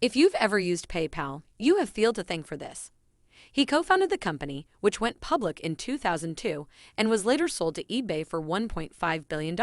If you've ever used PayPal, you have Thiel to thank for this. He co-founded the company, which went public in 2002 and was later sold to eBay for $1.5 billion.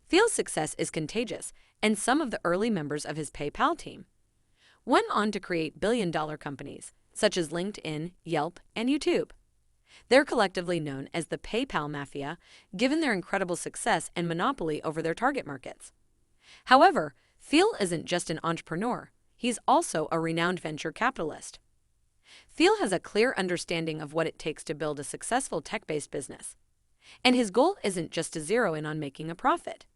Thiel's success is contagious, and some of the early members of his PayPal team went on to create billion-dollar companies, such as LinkedIn, Yelp, and YouTube. They're collectively known as the PayPal Mafia, given their incredible success and monopoly over their target markets. However, Thiel isn't just an entrepreneur, he's also a renowned venture capitalist. Thiel has a clear understanding of what it takes to build a successful tech-based business. And his goal isn't just to zero in on making a profit.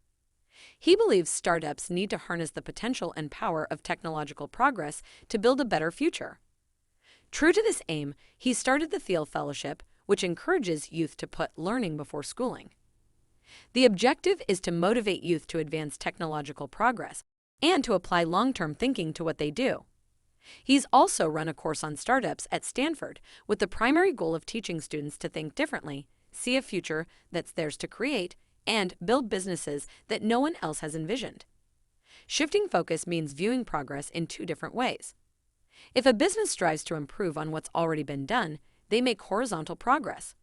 He believes startups need to harness the potential and power of technological progress to build a better future. True to this aim, he started the Thiel Fellowship, which encourages youth to put learning before schooling. The objective is to motivate youth to advance technological progress and to apply long-term thinking to what they do. He's also run a course on startups at Stanford with the primary goal of teaching students to think differently, see a future that's theirs to create, and build businesses that no one else has envisioned. Shifting focus means viewing progress in two different ways. If a business strives to improve on what's already been done, they make horizontal progress.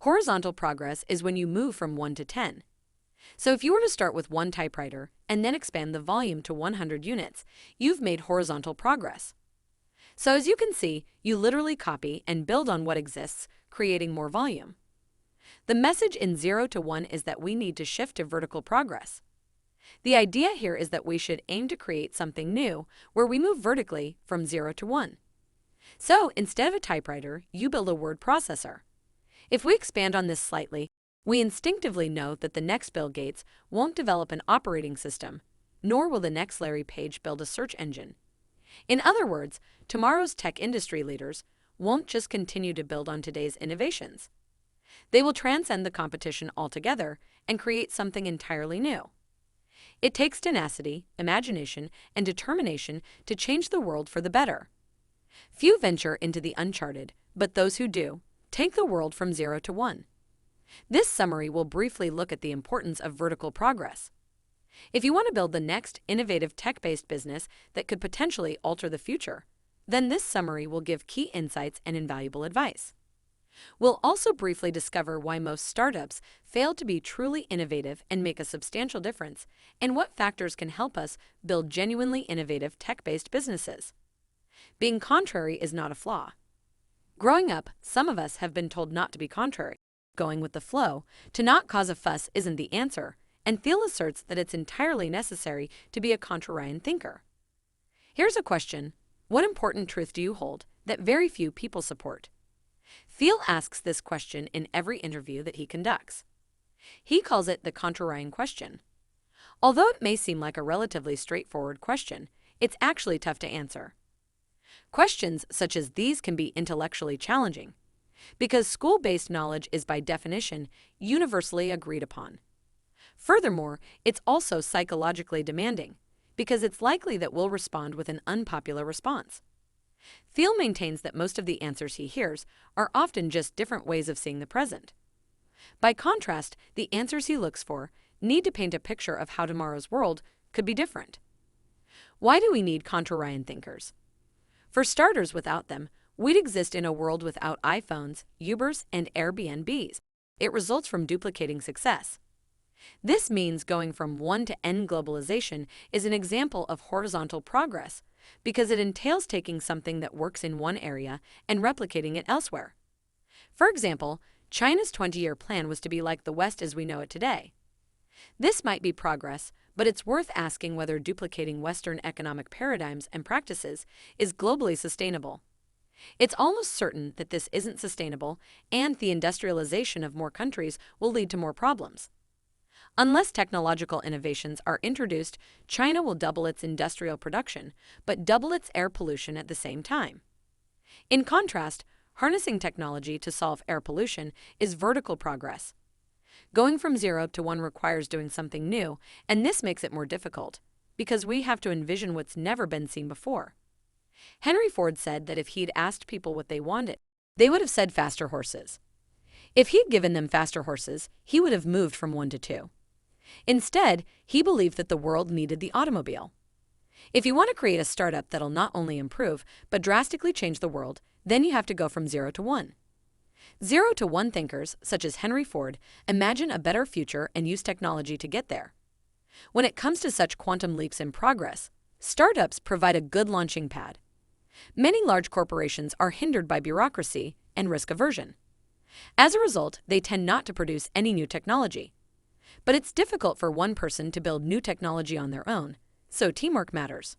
Horizontal progress is when you move from 1 to 10. So if you were to start with one typewriter and then expand the volume to 100 units, you've made horizontal progress. So as you can see, you literally copy and build on what exists, creating more volume. The message in 0 to 1 is that we need to shift to vertical progress. The idea here is that we should aim to create something new where we move vertically from 0 to 1. So instead of a typewriter, you build a word processor. If we expand on this slightly, we instinctively know that the next Bill Gates won't develop an operating system, nor will the next Larry Page build a search engine. In other words, tomorrow's tech industry leaders won't just continue to build on today's innovations. They will transcend the competition altogether and create something entirely new. It takes tenacity, imagination, and determination to change the world for the better. Few venture into the uncharted, but those who do take the world from 0 to 1. This summary will briefly look at the importance of vertical progress. If you want to build the next innovative tech-based business that could potentially alter the future, then this summary will give key insights and invaluable advice. We'll also briefly discover why most startups fail to be truly innovative and make a substantial difference, and what factors can help us build genuinely innovative tech-based businesses. Being contrary is not a flaw. Growing up, some of us have been told not to be contrary. Going with the flow, to not cause a fuss isn't the answer, and Thiel asserts that it's entirely necessary to be a contrarian thinker. Here's a question: what important truth do you hold that very few people support? Thiel asks this question in every interview that he conducts. He calls it the contrarian question. Although it may seem like a relatively straightforward question, it's actually tough to answer. Questions such as these can be intellectually challenging, because school-based knowledge is by definition universally agreed upon. Furthermore, it's also psychologically demanding, because it's likely that we'll respond with an unpopular response. Thiel maintains that most of the answers he hears are often just different ways of seeing the present. By contrast, the answers he looks for need to paint a picture of how tomorrow's world could be different. Why do we need contrarian thinkers? For starters, without them, we'd exist in a world without iPhones, Ubers, and Airbnbs. It results from duplicating success. This means going from 1 to N. Globalization is an example of horizontal progress, because it entails taking something that works in one area and replicating it elsewhere. For example, China's 20-year plan was to be like the West as we know it today. This might be progress, but it's worth asking whether duplicating Western economic paradigms and practices is globally sustainable. It's almost certain that this isn't sustainable, and the industrialization of more countries will lead to more problems. Unless technological innovations are introduced, China will double its industrial production, but double its air pollution at the same time. In contrast, harnessing technology to solve air pollution is vertical progress. Going from 0 to 1 requires doing something new, and this makes it more difficult, because we have to envision what's never been seen before. Henry Ford said that if he'd asked people what they wanted, they would have said faster horses. If he'd given them faster horses, he would have moved from 1 to 2. Instead, he believed that the world needed the automobile. If you want to create a startup that'll not only improve, but drastically change the world, then you have to go from 0 to 1. 0 to 1 thinkers, such as Henry Ford, imagine a better future and use technology to get there. When it comes to such quantum leaps in progress, startups provide a good launching pad. Many large corporations are hindered by bureaucracy and risk aversion. As a result, they tend not to produce any new technology. But it's difficult for one person to build new technology on their own, so teamwork matters.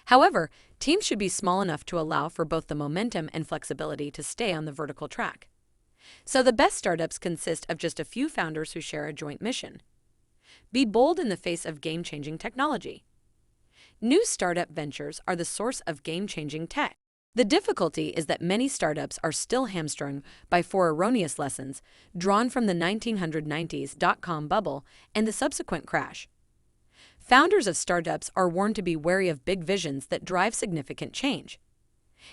However, teams should be small enough to allow for both the momentum and flexibility to stay on the vertical track. So the best startups consist of just a few founders who share a joint mission. Be bold in the face of game-changing technology. New startup ventures are the source of game-changing tech. The difficulty is that many startups are still hamstrung by 4 erroneous lessons drawn from the 1990s dot-com bubble and the subsequent crash. Founders of startups are warned to be wary of big visions that drive significant change.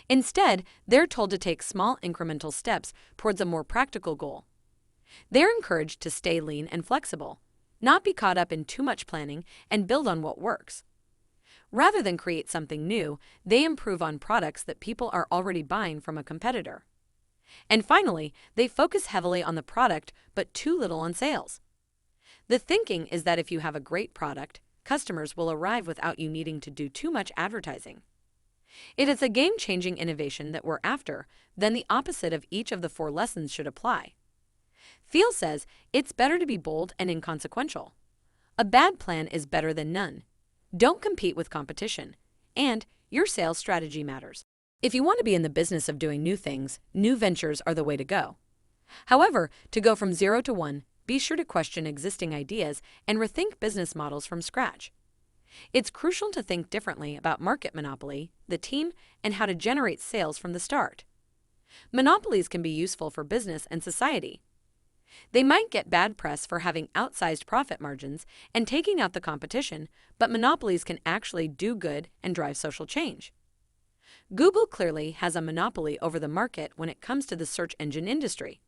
Instead, they're told to take small incremental steps towards a more practical goal. They're encouraged to stay lean and flexible, not be caught up in too much planning, and build on what works. Rather than create something new, they improve on products that people are already buying from a competitor. And finally, they focus heavily on the product but too little on sales. The thinking is that if you have a great product, customers will arrive without you needing to do too much advertising. It is a game-changing innovation that we're after, then the opposite of each of the 4 lessons should apply. Thiel says it's better to be bold and inconsequential. A bad plan is better than none. Don't compete with competition, and your sales strategy matters. If you want to be in the business of doing new things, new ventures are the way to go. However, to go from 0 to 1, be sure to question existing ideas and rethink business models from scratch. It's crucial to think differently about market monopoly, the team, and how to generate sales from the start. Monopolies can be useful for business and society. They might get bad press for having outsized profit margins and taking out the competition, but monopolies can actually do good and drive social change. Google clearly has a monopoly over the market when it comes to the search engine industry.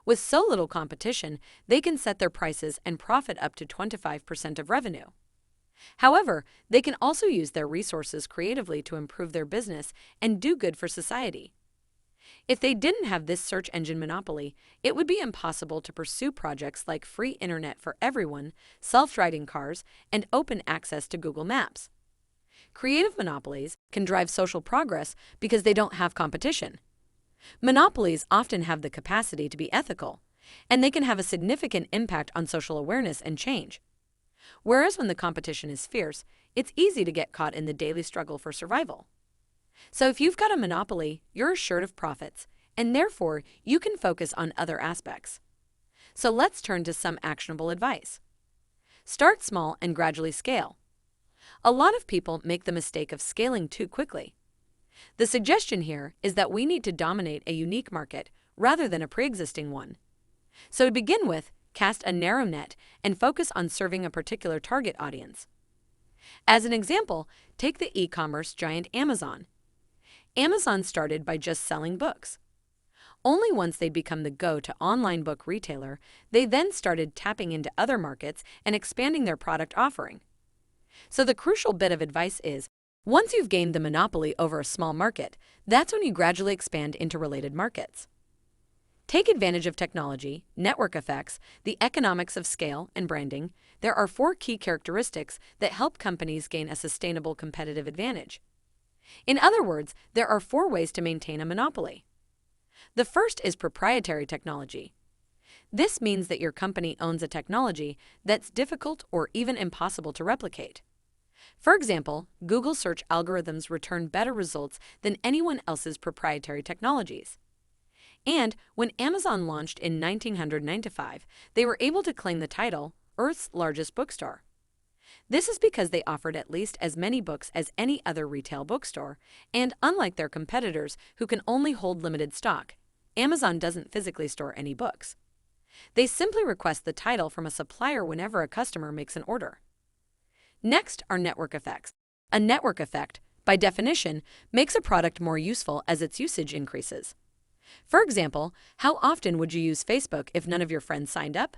With so little competition, they can set their prices and profit up to 25% of revenue. However, they can also use their resources creatively to improve their business and do good for society. If they didn't have this search engine monopoly, it would be impossible to pursue projects like free internet for everyone, self-driving cars, and open access to Google Maps. Creative monopolies can drive social progress because they don't have competition. Monopolies often have the capacity to be ethical, and they can have a significant impact on social awareness and change. Whereas when the competition is fierce, it's easy to get caught in the daily struggle for survival. So if you've got a monopoly, you're assured of profits, and therefore you can focus on other aspects. So let's turn to some actionable advice. Start small and gradually scale. A lot of people make the mistake of scaling too quickly. The suggestion here is that we need to dominate a unique market rather than a pre-existing one. So to begin with, cast a narrow net and focus on serving a particular target audience. As an example, take the e-commerce giant Amazon. Amazon started by just selling books. Only once they'd become the go-to online book retailer, they then started tapping into other markets and expanding their product offering. So the crucial bit of advice is, once you've gained the monopoly over a small market, that's when you gradually expand into related markets. Take advantage of technology, network effects, the economics of scale, and branding. There are 4 key characteristics that help companies gain a sustainable competitive advantage. In other words, there are 4 ways to maintain a monopoly. The first is proprietary technology. This means that your company owns a technology that's difficult or even impossible to replicate. For example, Google search algorithms return better results than anyone else's proprietary technologies. And when Amazon launched in 1995, they were able to claim the title Earth's largest bookstore. This is because they offered at least as many books as any other retail bookstore, and unlike their competitors who can only hold limited stock, Amazon doesn't physically store any books. They simply request the title from a supplier whenever a customer makes an order. Next are network effects. A network effect, by definition, makes a product more useful as its usage increases. For example, how often would you use Facebook if none of your friends signed up?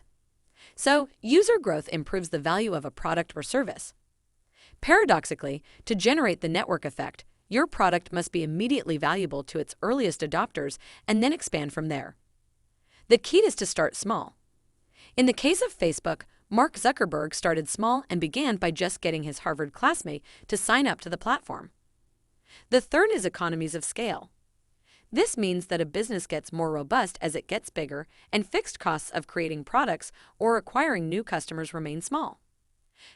So, user growth improves the value of a product or service. Paradoxically, to generate the network effect, your product must be immediately valuable to its earliest adopters and then expand from there. The key is to start small. In the case of Facebook, Mark Zuckerberg started small and began by just getting his Harvard classmate to sign up to the platform. The third is economies of scale. This means that a business gets more robust as it gets bigger, and fixed costs of creating products or acquiring new customers remain small.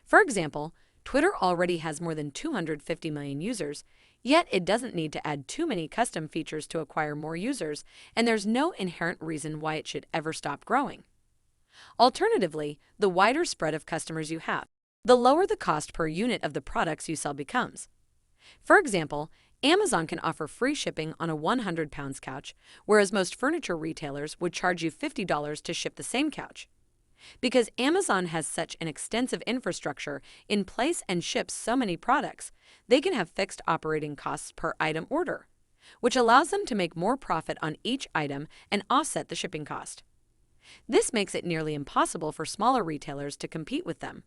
For example, Twitter already has more than 250 million users, yet it doesn't need to add too many custom features to acquire more users, and there's no inherent reason why it should ever stop growing. Alternatively, the wider spread of customers you have, the lower the cost per unit of the products you sell becomes. For example, Amazon can offer free shipping on a 100-pound couch, whereas most furniture retailers would charge you $50 to ship the same couch. Because Amazon has such an extensive infrastructure in place and ships so many products, they can have fixed operating costs per item order, which allows them to make more profit on each item and offset the shipping cost. This makes it nearly impossible for smaller retailers to compete with them.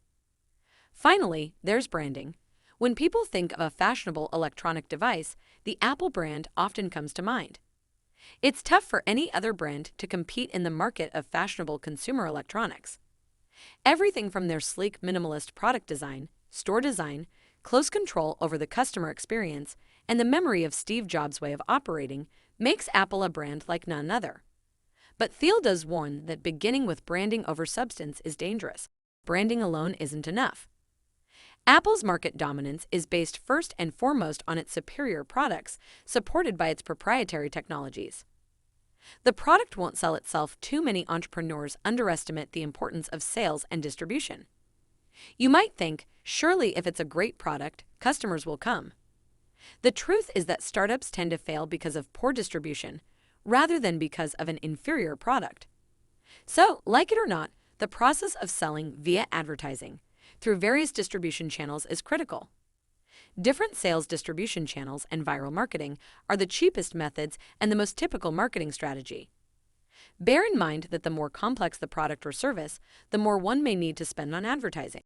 Finally, there's branding. When people think of a fashionable electronic device, the Apple brand often comes to mind. It's tough for any other brand to compete in the market of fashionable consumer electronics. Everything from their sleek minimalist product design, store design, close control over the customer experience, and the memory of Steve Jobs' way of operating makes Apple a brand like none other. But Thiel does warn that beginning with branding over substance is dangerous. Branding alone isn't enough. Apple's market dominance is based first and foremost on its superior products, supported by its proprietary technologies. The product won't sell itself. Too many entrepreneurs underestimate the importance of sales and distribution. You might think, surely if it's a great product, customers will come. The truth is that startups tend to fail because of poor distribution, rather than because of an inferior product. So, like it or not, the process of selling via advertising through various distribution channels is critical. Different sales distribution channels and viral marketing are the cheapest methods and the most typical marketing strategy. Bear in mind that the more complex the product or service, the more one may need to spend on advertising.